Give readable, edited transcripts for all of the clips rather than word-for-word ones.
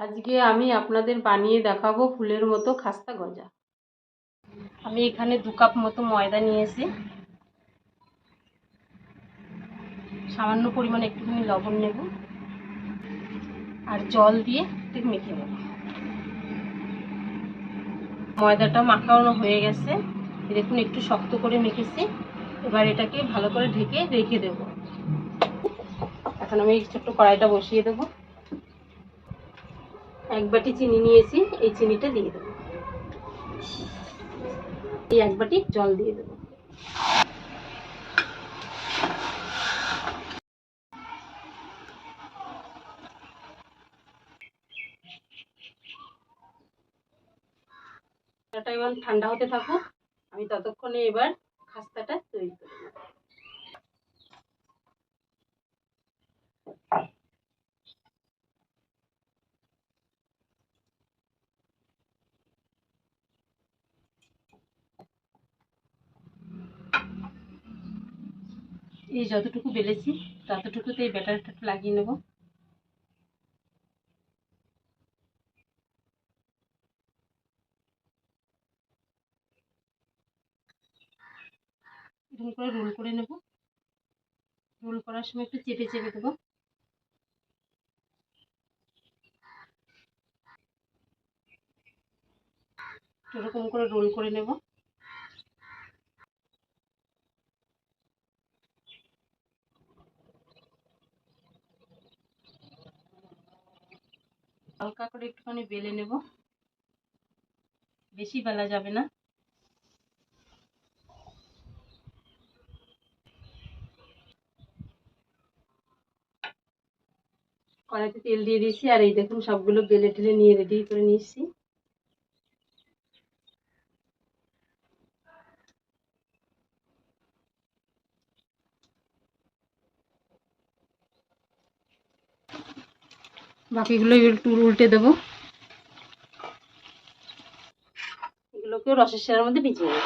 আজকে আমি আপনাদের বানিয়ে দেখাবো ফুলের মতো খাস্তা গজা। আমি এখানে 2 কাপ মতো ময়দা নিয়েছি, সামান্য পরিমাণে একটুখানি লবণ নেব আর জল দিয়ে একটু মেখে নেব। ময়দাটা মাখানো হয়ে গেছে, দেখুন একটু শক্ত করে মেখেছি। এবার এটাকে ভালো করে ঢেকে রেখে দেব। এখন আমি ছোট্ট কড়াইটা বসিয়ে দেব। 1 বাটি চিনি নিয়েছি, এই চিনিটা দিয়ে দেব। এই 1 বাটি জল দিয়ে দেব। এটা এবার ঠান্ডা হতে থাকুক, আমি ততক্ষণে এবার খাস্তাটা তৈরি করে নেব। এই যতটুকু বেলেছি ততটুকুতে এই ব্যাটারটা লাগিয়ে নেব। এরকম করে রোল করে নেব। রোল করার সময় একটু চেপে চেপে দেবো। এরকম করে রোল করে নেব। হালকা করে একটুখানি বেলে নেব, বেশি বেলা যাবে না। কড়াইতে তেল দিয়ে দিয়েছি, আর এই দেখুন সবগুলো বেলে টেলে নিয়ে রেডি করে নিয়েছি। বাকিগুলো একটু উল্টে দেবো। এগুলোকেও রসের শিরার মধ্যে ভিজিয়ে নেব।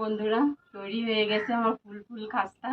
বন্ধুরা, তৈরি হয়ে গেছে আমার ফুল খাস্তা।